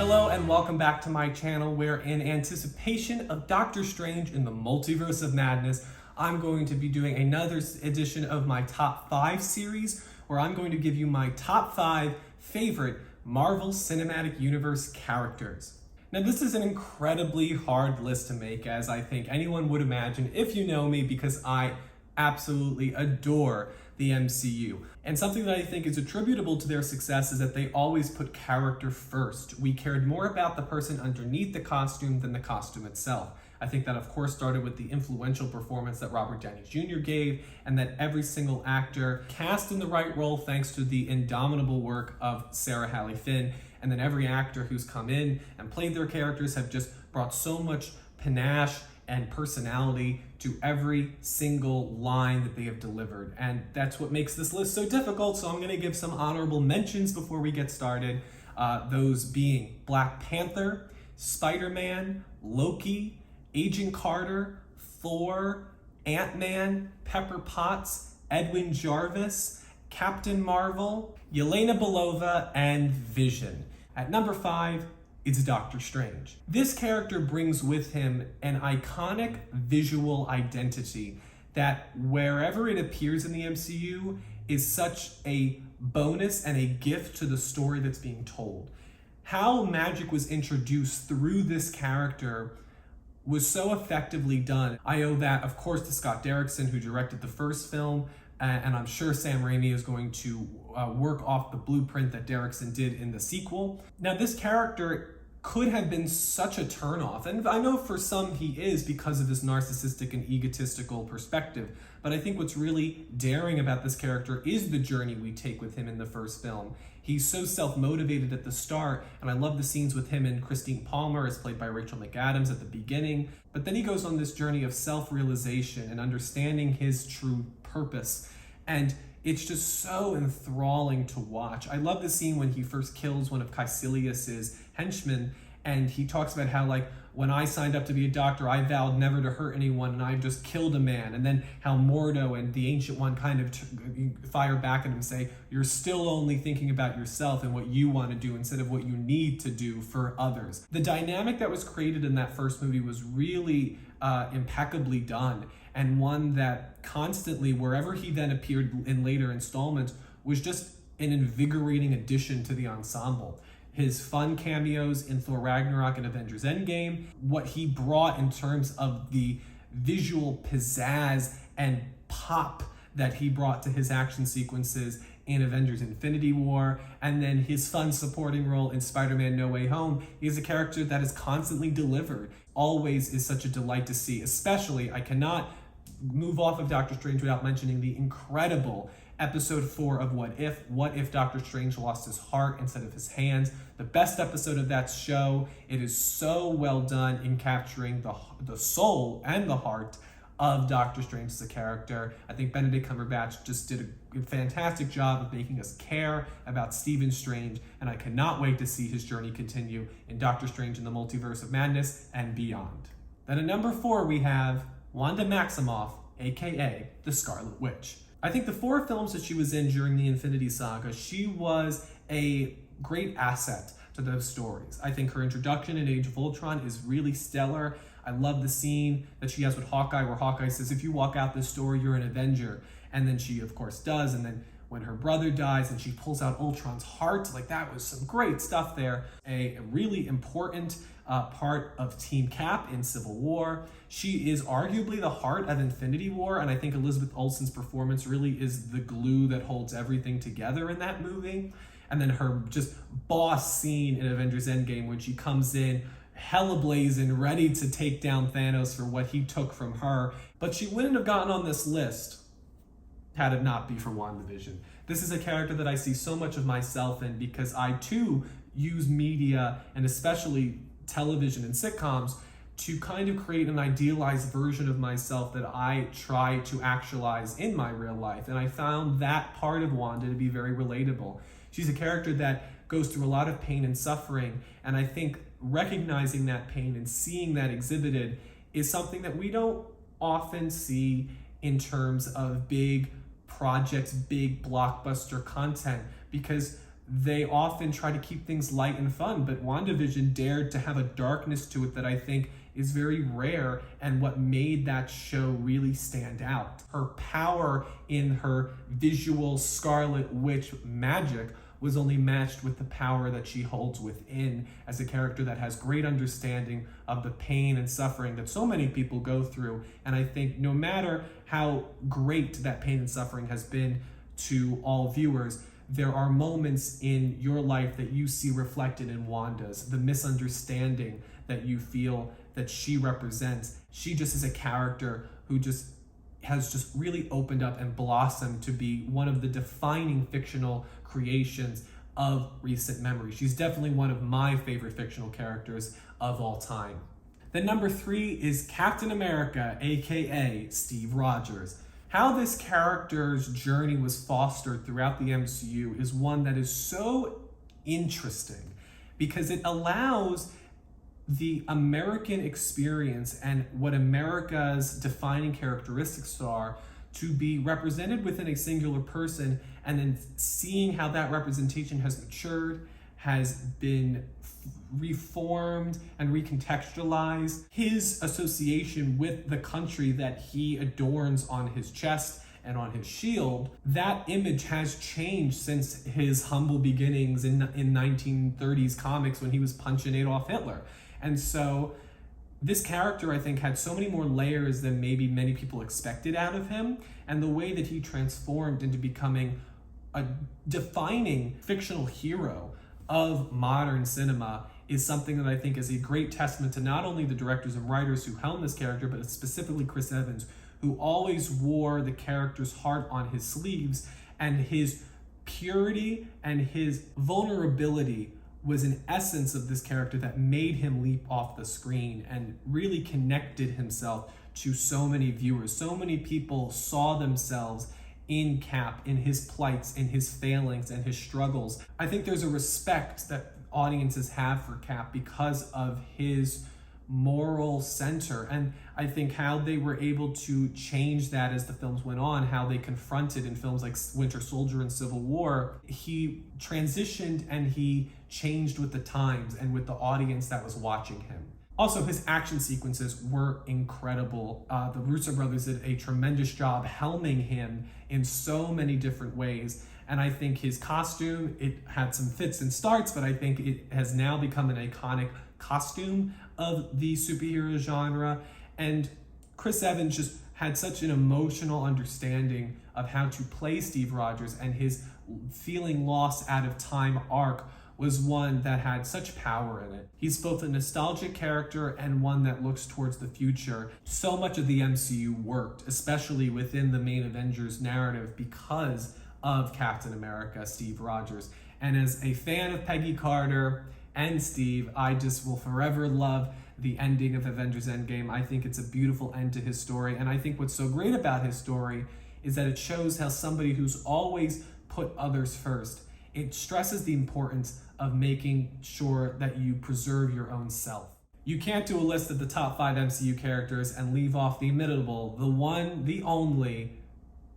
Hello and welcome back to my channel where in anticipation of Doctor Strange in the Multiverse of Madness, I'm going to be doing another edition of my top 5 series where I'm going to give you my top 5 favorite Marvel Cinematic Universe characters. Now this is an incredibly hard list to make, as I think anyone would imagine if you know me, because I absolutely adore the MCU. And something that I think is attributable to their success is that they always put character first. We cared more about the person underneath the costume than the costume itself. I think that of course started with the influential performance that Robert Downey Jr. gave, and that every single actor cast in the right role thanks to the indomitable work of Sarah Hallie Finn, and then every actor who's come in and played their characters have just brought so much panache and personality to every single line that they have delivered. And that's what makes this list so difficult, so I'm gonna give some honorable mentions before we get started. Those being Black Panther, Spider-Man, Loki, Agent Carter, Thor, Ant-Man, Pepper Potts, Edwin Jarvis, Captain Marvel, Yelena Belova, and Vision. At number 5, it's Doctor Strange. This character brings with him an iconic visual identity that wherever it appears in the MCU is such a bonus and a gift to the story that's being told. How magic was introduced through this character was so effectively done. I owe that, of course, to Scott Derrickson, who directed the first film, and I'm sure Sam Raimi is going to work off the blueprint that Derrickson did in the sequel. Now, this character could have been such a turnoff, and I know for some he is because of his narcissistic and egotistical perspective, but I think what's really daring about this character is the journey we take with him in the first film. He's so self-motivated at the start, and I love the scenes with him and Christine Palmer, as played by Rachel McAdams at the beginning, but then he goes on this journey of self-realization and understanding his true purpose, and it's just so enthralling to watch. I love the scene when he first kills one of Caecilius's henchmen, and he talks about how, like, when I signed up to be a doctor, I vowed never to hurt anyone, and I just killed a man. And then how Mordo and the Ancient One kind of fire back at him and say, you're still only thinking about yourself and what you want to do instead of what you need to do for others. The dynamic that was created in that first movie was really impeccably done, and one that constantly, wherever he then appeared in later installments, was just an invigorating addition to the ensemble. His fun cameos in Thor Ragnarok and Avengers Endgame, what he brought in terms of the visual pizzazz and pop that he brought to his action sequences in Avengers Infinity War, and then his fun supporting role in Spider-Man No Way Home. He's a character that is constantly delivered. Always is such a delight to see, especially, I cannot move off of Doctor Strange without mentioning the incredible episode 4 of What If Doctor Strange lost his heart instead of his hands. The best episode of that show. It is so well done in capturing the soul and the heart of Doctor Strange as a character. I think Benedict Cumberbatch just did a fantastic job of making us care about Stephen Strange, and I cannot wait to see his journey continue in Doctor Strange in the Multiverse of Madness and beyond. Then at number 4 we have Wanda Maximoff, aka the Scarlet Witch. I think the 4 films that she was in during the Infinity Saga, she was a great asset to those stories. I think her introduction in Age of Ultron is really stellar. I love the scene that she has with Hawkeye, where Hawkeye says, if you walk out this door, you're an Avenger. And then she, of course, does. And then when her brother dies and she pulls out Ultron's heart, like, that was some great stuff there. A really important part of Team Cap in Civil War. She is arguably the heart of Infinity War, and I think Elizabeth Olsen's performance really is the glue that holds everything together in that movie. And then her just boss scene in Avengers Endgame when she comes in hella blazing, ready to take down Thanos for what he took from her. But she wouldn't have gotten on this list had it not be for WandaVision. This is a character that I see so much of myself in, because I too use media, and especially television and sitcoms, to kind of create an idealized version of myself that I try to actualize in my real life. And I found that part of Wanda to be very relatable. She's a character that goes through a lot of pain and suffering, and I think recognizing that pain and seeing that exhibited is something that we don't often see in terms of big projects, big blockbuster content, because they often try to keep things light and fun, but WandaVision dared to have a darkness to it that I think is very rare and what made that show really stand out. Her power in her visual Scarlet Witch magic was only matched with the power that she holds within as a character that has great understanding of the pain and suffering that so many people go through. And I think no matter how great that pain and suffering has been to all viewers, there are moments in your life that you see reflected in Wanda's, the misunderstanding that you feel that she represents. She just is a character who has just really opened up and blossomed to be one of the defining fictional creations of recent memory. She's definitely one of my favorite fictional characters of all time. Then number 3 is Captain America, aka Steve Rogers. How this character's journey was fostered throughout the MCU is one that is so interesting because it allows the American experience and what America's defining characteristics are to be represented within a singular person, and then seeing how that representation has matured, has been reformed and recontextualized. His association with the country that he adorns on his chest and on his shield, that image has changed since his humble beginnings in 1930s comics when he was punching Adolf Hitler. And so this character, I think, had so many more layers than maybe many people expected out of him. And the way that he transformed into becoming a defining fictional hero of modern cinema is something that I think is a great testament to not only the directors and writers who helmed this character, but specifically Chris Evans, who always wore the character's heart on his sleeves, and his purity and his vulnerability was an essence of this character that made him leap off the screen and really connected himself to so many viewers. So many people saw themselves in Cap, in his plights, in his failings, and his struggles. I think there's a respect that audiences have for Cap because of his moral center, and I think how they were able to change that as the films went on, how they confronted in films like Winter Soldier and Civil War. He transitioned and he changed with the times and with the audience that was watching him. Also, his action sequences were incredible. The Russo brothers did a tremendous job helming him in so many different ways. And I think his costume, it had some fits and starts, but I think it has now become an iconic costume of the superhero genre. And Chris Evans just had such an emotional understanding of how to play Steve Rogers, and his feeling lost out of time arc was one that had such power in it. He's both a nostalgic character and one that looks towards the future. So much of the MCU worked, especially within the main Avengers narrative, because of Captain America, Steve Rogers. And as a fan of Peggy Carter and Steve, I just will forever love the ending of Avengers Endgame. I think it's a beautiful end to his story. And I think what's so great about his story is that it shows how somebody who's always put others first, it stresses the importance of making sure that you preserve your own self. You can't do a list of the top 5 MCU characters and leave off the imitable, the one, the only,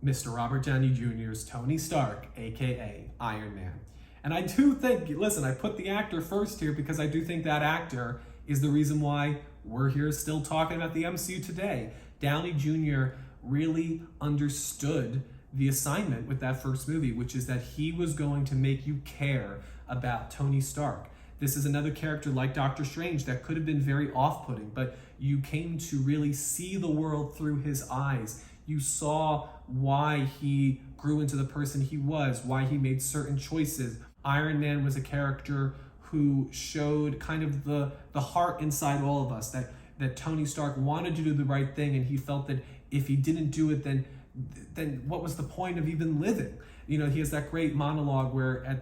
Mr. Robert Downey Jr.'s Tony Stark, aka Iron Man. And I do think, listen, I put the actor first here because I do think that actor is the reason why we're here still talking about the MCU today. Downey Jr. really understood the assignment with that first movie, which is that he was going to make you care about Tony Stark. This is another character like Doctor Strange that could have been very off-putting, but you came to really see the world through his eyes. You saw why he grew into the person he was, why he made certain choices. Iron Man was a character who showed kind of the heart inside all of us, that Tony Stark wanted to do the right thing, and he felt that if he didn't do it, then what was the point of even living? You know, he has that great monologue where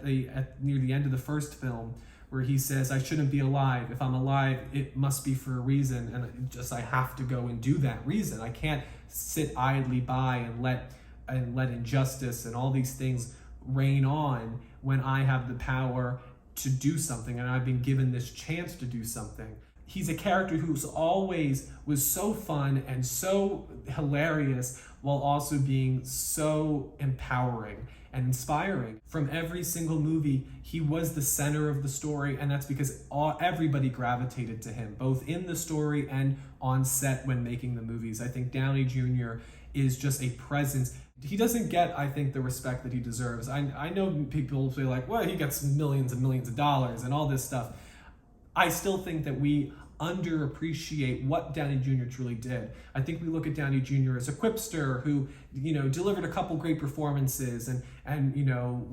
near the end of the first film, where he says, I shouldn't be alive. If I'm alive, it must be for a reason, and I have to go and do that reason. I can't sit idly by and let injustice and all these things reign on when I have the power to do something, and I've been given this chance to do something. he's a character who's always was so fun and so hilarious while also being so empowering and inspiring. From every single movie, he was the center of the story, and that's because everybody gravitated to him, both in the story and on set when making the movies. I think Downey Jr. is just a presence. He doesn't get, I think, the respect that he deserves. I know people say like, well, he gets millions and millions of dollars and all this stuff. I still think that we underappreciate what Downey Jr. truly did. I think we look at Downey Jr. as a quipster who, delivered a couple great performances and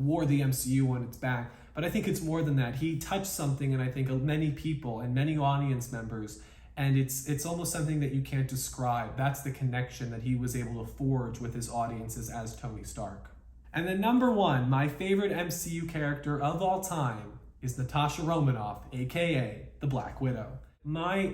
wore the MCU on its back. But I think it's more than that. He touched something, and I think many people and many audience members, and it's almost something that you can't describe. That's the connection that he was able to forge with his audiences as Tony Stark. And then number one, my favorite MCU character of all time is Natasha Romanoff, aka the Black Widow. My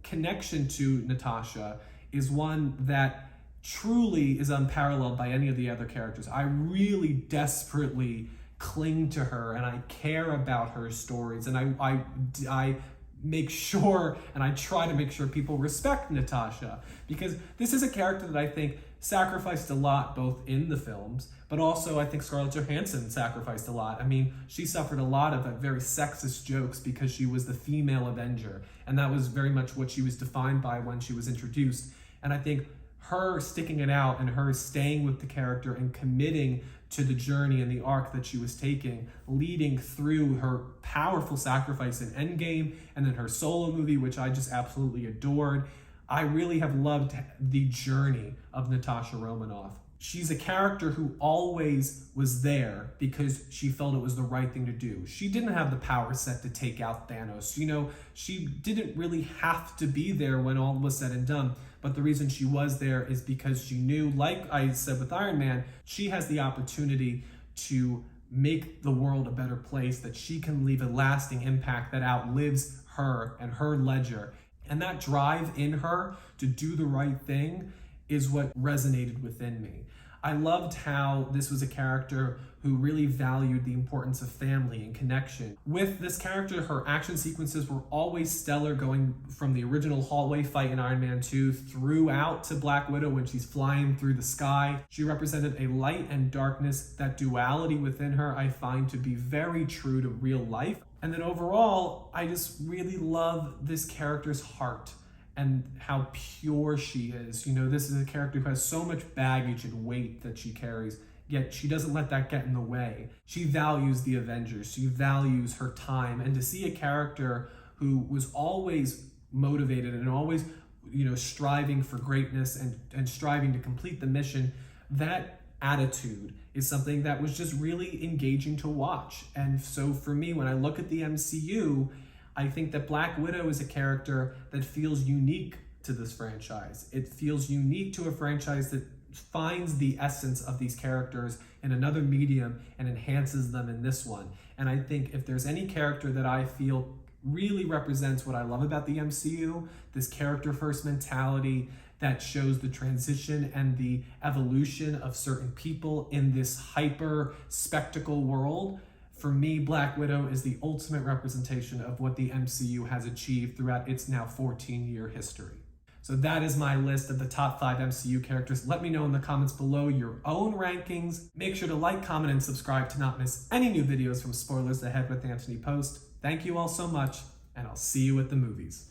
connection to Natasha is one that truly is unparalleled by any of the other characters. I really desperately cling to her, and I care about her stories, and I make sure, and I try to make sure people respect Natasha, because this is a character that I think sacrificed a lot both in the films, but also I think Scarlett Johansson sacrificed a lot. I mean, she suffered a lot of very sexist jokes because she was the female Avenger, and that was very much what she was defined by when she was introduced. And I think her sticking it out and her staying with the character and committing to the journey and the arc that she was taking, leading through her powerful sacrifice in Endgame and then her solo movie, which I just absolutely adored. I really have loved the journey of Natasha Romanoff. She's a character who always was there because she felt it was the right thing to do. She didn't have the power set to take out Thanos. She didn't really have to be there when all was said and done. But the reason she was there is because she knew, like I said with Iron Man, she has the opportunity to make the world a better place, that she can leave a lasting impact that outlives her and her ledger. And that drive in her to do the right thing is what resonated within me. I loved how this was a character who really valued the importance of family and connection. With this character, her action sequences were always stellar, going from the original hallway fight in Iron Man 2 throughout to Black Widow when she's flying through the sky. She represented a light and darkness. That duality within her I find to be very true to real life. And then overall, I just really love this character's heart and how pure she is. This is a character who has so much baggage and weight that she carries, yet she doesn't let that get in the way. She values the Avengers, she values her time, and to see a character who was always motivated and always, striving for greatness and striving to complete the mission, that attitude is something that was just really engaging to watch. And so for me, when I look at the MCU, I think that Black Widow is a character that feels unique to this franchise. It feels unique to a franchise that finds the essence of these characters in another medium and enhances them in this one. And I think if there's any character that I feel really represents what I love about the MCU, this character-first mentality that shows the transition and the evolution of certain people in this hyper spectacle world, for me, Black Widow is the ultimate representation of what the MCU has achieved throughout its now 14-year history. So that is my list of the top 5 MCU characters. Let me know in the comments below your own rankings. Make sure to like, comment, and subscribe to not miss any new videos from Spoilers Ahead with Anthony Post. Thank you all so much, and I'll see you at the movies.